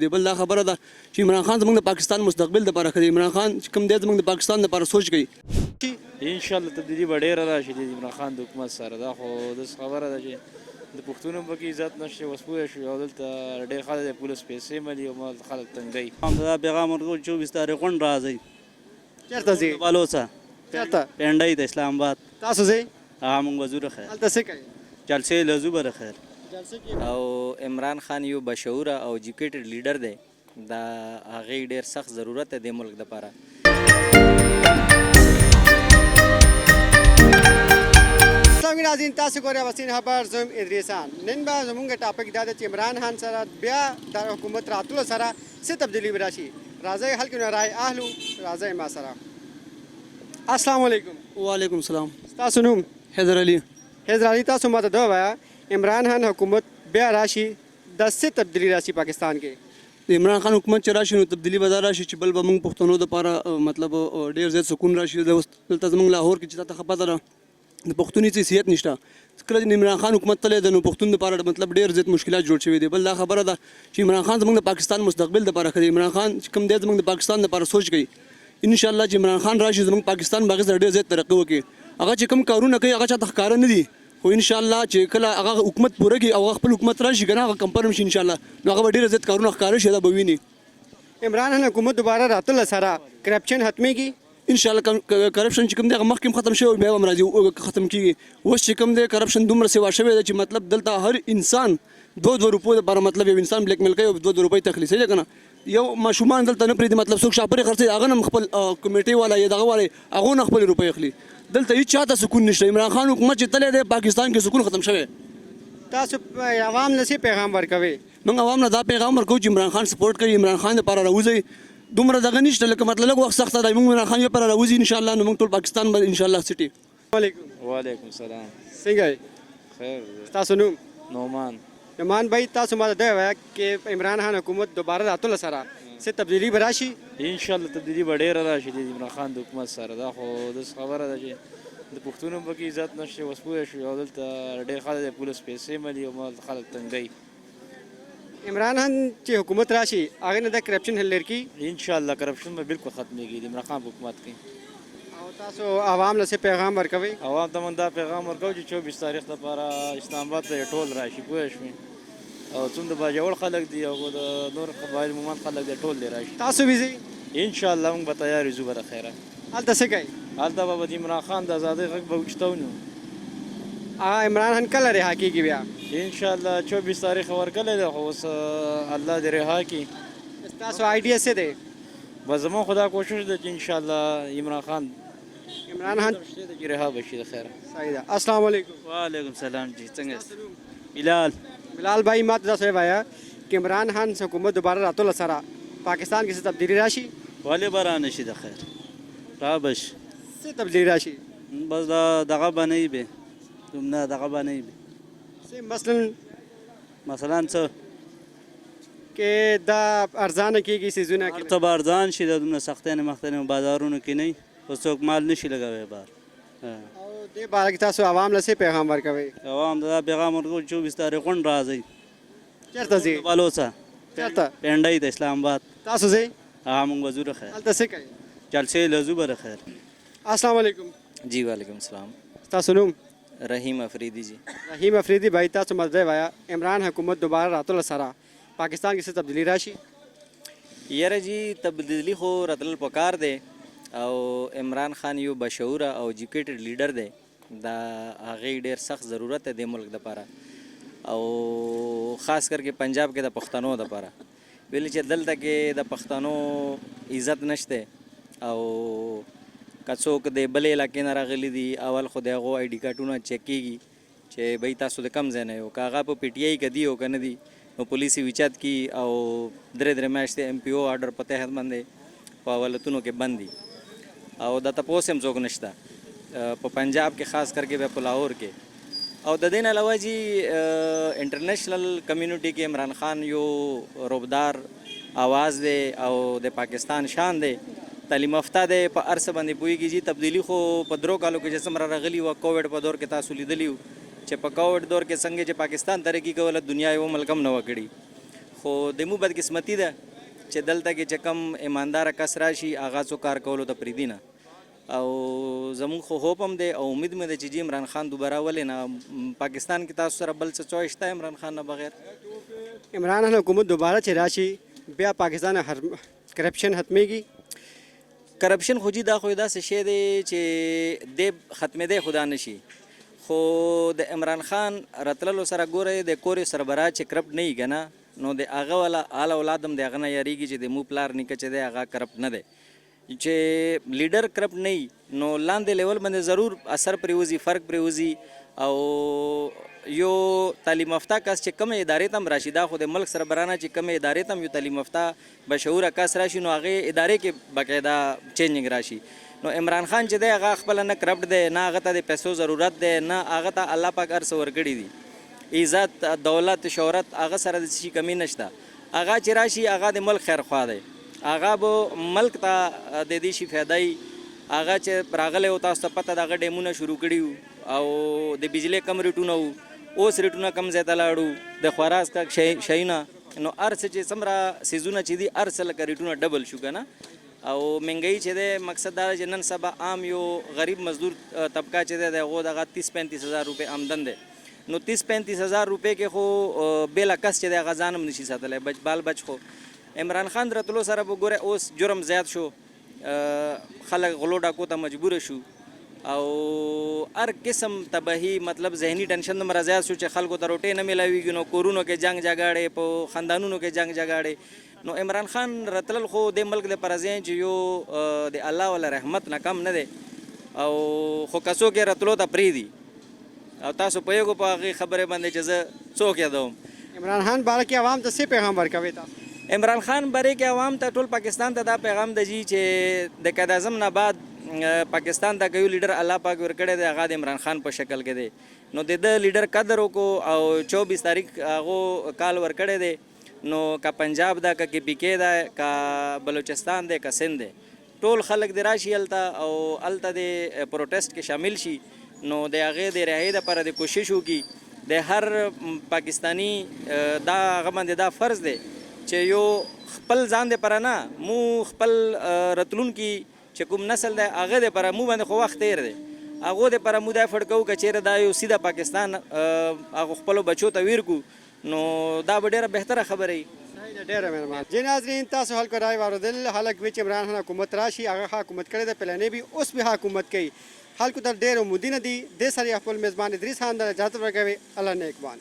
دی بل دا خبره ده چې عمران خان زموږ د پاکستان مستقبل لپاره کوي. عمران خان چې کوم دی زموږ د پاکستان لپاره سوچ کوي. ان شاء الله تبدیلی به ډېره راشي د عمران خان د حکومت سره. دا خو داسې خبره ده چې د پښتونو پکې عزت نشته. اوس پوه شو او دلته ډېر خلک د پولیس پیسې ملي او مال خلک تنګوي. دا پیغام ورکوم 24 تاریخ غونډ راځي. چېرته ځي؟ بلوڅه چېرته؟ پنډۍ د اسلام آباد. تاسو ځئ؟ موږ وزیر خیر هلته څه کوي؟ جلسې لزو بر خیر. او عمران خان یو بشعوره او ایجوکیټډ لیډر دی. دا هغه ډیر سخت ضرورت دی د ملک لپاره. اسلامي ناظرین تاسو ګورئ وسین خبر زم ادریسان. نن به زموږ ټاپک دا ده چې عمران خان سره بیا د حکومت راتلو سره څه تبدیلي به راشي. راځئ خلکو نه رای اخلو. راځئ ما سره. السلام علیکم. وعلیکم السلام. تاسو نوم؟ حیدر علي. حیدر علي تاسو ماته دا ووایه عمران خان حکومت بیا راشي د څه تبدیلي راشي پاکستان کې؟ د عمران خان حکومت چې راشي نو تبدیلي به دا راشي چې بل به موږ پښتنو دپاره مطلب ډېر زیات سکون راشي. دلته زموږ لاهور کې چې تا ته ښه پته ده د پښتون هېڅ حیثیت نشته. کله چې عمران خان حکومت تللی دی نو پښتون دپاره مطلب ډېر زیات مشکلات جوړ شوي دي. بل دا خبره ده چې عمران خان زموږ د پاکستان مستقبل دپاره کوي. عمران خان چې کوم دی زموږ د پاکستان دپاره سوچ کوي. انشاءالله چې عمران خان راشي زموږ پاکستان به هغې سره ډېر زیات ترقي وکړي. هغه چې کوم کارونه کوي هغه چاته ښکاره نه دي، خو ان شاء الله چې کله هغه حکومت پوره کړي او خپل حکومت راشي کنه هغه کنفرم شي ان شاء الله نو هغه ډېر زیات کارونه ښکاره شي دا به ویني. عمران خان حکومت دوباره راتلو سره کرپشن ختمېږي ان شاء الله. کرپشن چې کوم دی هغه مخکې ختم شوی بیا هم راځي ختم کېږي. اوس چې کوم دی کرپشن دومره سیوا شوی دی چې مطلب دلته هر انسان 2 روپیو لپاره مطلب یو انسان بلیک میل کوي او 2 روپۍ تخلي صحیح ده که نه. یو ماشومان دلته نه پرېږدي مطلب څوک شاپرې خرڅوي هغه نه خپل کمیټې والا یا دغه والا هغو نه خپلې روپۍ اخلي. دلته هېڅ چاته سکون نشته. عمران خان حکومت چې تللی دی پاکستان کې سکون ختم شوی. تاسو عوام له څه پیغام ورکوئ؟ موږ عوام نه دا پیغام ورکوو چې عمران خان سپورټ کوي. عمران خان دپاره راوځئ. دومره دغه نشته لکه مطلب لږ وخت سخته دی. موږ عمران خان لپاره راوځي انشاءالله نو موږ ټول پاکستان به انشاءالله سټي. وعلیکم. وعلیکم السلام. څنګه یې؟ خیر. تاسو نوم؟ نعمان. نعمان بھائی تاسو ماته دا ووایه چې عمران خان حکومت دوباره راتلو سره څه تبدیلي به راشي؟ ان شاء الله تبدیلی به ډېره راشي د عمران خان د حکومت سره. دا خو داسې خبره ده چې د پښتونو پکې عزت نشته. اوس پوه شو او دلته ډېر خلک د پولیس پیسې ملي او مال خلک تنګوي. عمران خان چې حکومت راشي هغې نه د کرپشن حل لري کېږي؟ ان شاء الله کرپشن به بالکل ختمېږي د عمران خان په حکومت کې. او تاسو عوام له څه پیغام ورکوئ؟ عوام ته من دا پیغام ورکوو چې 24 تاریخ لپاره اسلام آباد ته ټول راشي پوه شوې او څومره باجوړ خلک دي او د نور قبایل مومن خلک دي ټول دی راشي. تاسو به ځئ؟ ان شاء الله موږ به تیار یو بره خیره. هلته څه کوي؟ هلته به د عمران خان د ازادۍ غږ به اوچتو نو. عمران خان کله رها کېږي بیا؟ ان شاء الله 24 تاریخ ورکلی دی خو اوس الله دې رها کړي. ستاسو آیډیا څه دی؟ بس زموږ خو دا کوشش ده چې ان شاء الله عمران خان چې رها به شي د خیره. صحیح ده. السلام علیکم. وعلیکم السلام جی څنګه بلال. بلال بھائی ماته دا څه ووایه چې عمران خان حکومت دوباره راتلو سره پاکستان کې څه تبدیلي راشي؟ ولې به را نشي د خیر را به شي. څه تبدیلي راشي؟ بس دغه به نه وي به دومره دغه به نه وي څه مثلا څه کې دا ارزانه کېږي څیزونه هر څه به ارزان شي د دومره سختۍ نه مخته بازارونو کې نه وي اوس څوک مال نشي لګوی بار. او دې باره کې تاسو عوام له څه پیغام ورکوئ؟ عوام ته دا پیغام ورکوو 24 تاریخ غونډ راځئ. چېرته ځئ؟ بلوڅه چېرته؟ پنډۍ د اسلام آباد. تاسو ځئ؟ موږ وزیر خیر. هلته څه کوي؟ جلسې لزو بر خیر. السلام علیکم. جی وعلیکم السلام. تاسو نوم؟ رحیم افریدی جی. رحیم افریدی بھائی تاسو ماته دا ووایه عمران حکومت دوباره راتلو سره پاکستان کې څه تبدیلي راشي؟ یاره جی تبدیلی خو راتلل پکار دی او عمران خان یو بشعوره او ایجوکیټډ لیډر دی. دا هغې ډېر سخت ضرورت دی د ملک دپاره او خاص کر کې پنجاب کې د پښتنو دپاره ویلې چې دلته کې د پښتنو عزت نشته او که څوک د بلې علاقې نه راغلي دي اول خو د هغو آی ډي کارټونه چیک کېږي چې بھئی تاسو د کم ځای نه یو. که هغه په پی ټي آی کې دي او که نه دي نو پولیس یې وچت کي او 3 میاشتې ایم پی او آرډر په تحت باندې په اولتونو کې بند دي او د تپوس هم څوک نشته په پنجاب کې خاص کر کې بیا په لاهور کې. او د دې نه علاوه جی انټرنیشنل کمیونټي کې عمران خان یو روبدار آواز دی او د پاکستان شان دی. تعلیم یافته دی په هر څه باندې پوهېږي جي. تبدیلي خو په 3 کالو کې چې څومره راغلي وه کووډ په دور کې تاسو لیدلي چې په کووډ دور کې څنګه چې پاکستان ترقي کوله دنیا یو ملک هم نه وه کړي خو د مو بدقسمتي ده چې دلته کې چې کم ایمانداره کس راشي هغه څو کار کولو ته پرېږدي نه. او زمونږ خو هوپ هم دی او امید مې ده چې جی عمران خان دوباره ولې نه. پاکستان کې تاسو سره بل څه چوایس شته عمران خان نه بغیر؟ عمران خان حکومت دوباره چې راشي بیا پاکستان کرپشن ختمیږي؟ کرپشن خو جی دا خو داسې شی دی چې دی ختمېدی خو دا نشي. خو د عمران خان راتللو سره ګورئ د کور سربراہ چې کرپټ نه وي که نه نو د هغه والا آل اولاد هم د هغه نه یاریږي چې د مو پلار نیکه چې دی هغه کرپټ نه دی. چې لیډر کرپټ نه وي نو لاندې لیول باندې ضرور اثر پرې وځي، فرق پرې وځي. او یو تعلیم یافته کس چې کومې ادارې ته هم راشي، دا خو د ملک سربرانه چې کومې ادارې ته هم یو تعلیم یافته بشعوره کس راشي نو هغې ادارې کې باقاعده چینجنګ راشي. نو عمران خان چې دی هغه خپله نه کرپټ دی، نه هغه ته د پیسو ضرورت دی، نه هغه ته الله پاک هر څه ورکړي دي، عزت دولت شهرت هغه سره د څه شي کمی نشته. هغه چې راشي هغه د ملک خیرخوا دی، هغه به ملک ته د دې شي فایده وي. هغه چې راغلی و تاسو ته پته د هغه ډیمونه شروع کړي وو او د بجلۍ کم ریټونه وو، اوس ریټونه کم ځای ته لاړو، د خوراک شیونه نو هر څه چې څومره څیزونه چې دي هر څه لکه ریټونه ډبل شو که نه. او مهنګایي چې دی مقصد دا چې نن سبا عام یو غریب مزدور طبقه چې دی د هغو دغه 30-35 هزار روپۍ آمدن دی. نو 30-35 هزار روپۍ کې خو بېله کس چې دی هغه ځان هم نشي ساتلی، بال بچ خو. عمران خان راتلو سره به ګوره اوس جرم زیات شو، خلک غلو ډاکو ته مجبوره شو او هر قسم تباهي مطلب ذهني ټنشن دومره زیات شو چې خلکو ته روټۍ نه میلاویږي. نو کورونو کې جنګ جګړې، په خاندانونو کې جنګ جګړې. نو عمران خان راتلل خو د ملک د پرځین چې یو د الله ولا رحمت نه کم نه دی او خو که څوک یې راتلو ته پرېږدي او تاسو پوهېږو په هغې خبرې باندې چې زه څوک یادوم. عمران خان باره کې عوام ته څه پیغام ورکوي تاسو؟ عمران خان باره کې عوام ته ټول پاکستان ته دا پیغام دی چې د قائد اعظم نه بعد پاکستان ته که یو لیډر الله پاک ورکړی دی هغه د عمران خان په شکل کې دی. نو د ده لیډر قدر وکړو او 24 تاریخ هغو کال ورکړی دی. نو که پنجاب ده، که پی کې ده، که بلوچستان ده، که سند ده، ټول خلک د راشي هلته او هلته د پروټیسټ کې شامل شي. نو د هغې د رهایۍ دپاره د کوشش وکړي. د هر پاکستاني دا هغه باندې دا فرض دی چې یو خپل ځان دپاره نه، مو خپل راتلونکي چې کوم نسل دی هغه دپاره مو باندې خو وخت تیر دی، هغو دپاره مو دا فډ کوو که چېرې دا یو سیده پاکستان هغو خپلو بچو ته ویر کړو نو دا به ډېره بهتره خبره وي. ډېره مهربان. جی ناظرین، تاسو خلکو رای واورېدل. خلک وی چې عمران خان حکومت راشي هغه حکومت کړی دی، پلانې به اوس به حکومت کوي. خلکو ته ډېر امیدونه دي. دې سره خپل میزبان ادریس خان ته اجازه ورکوي. الله نیکبان.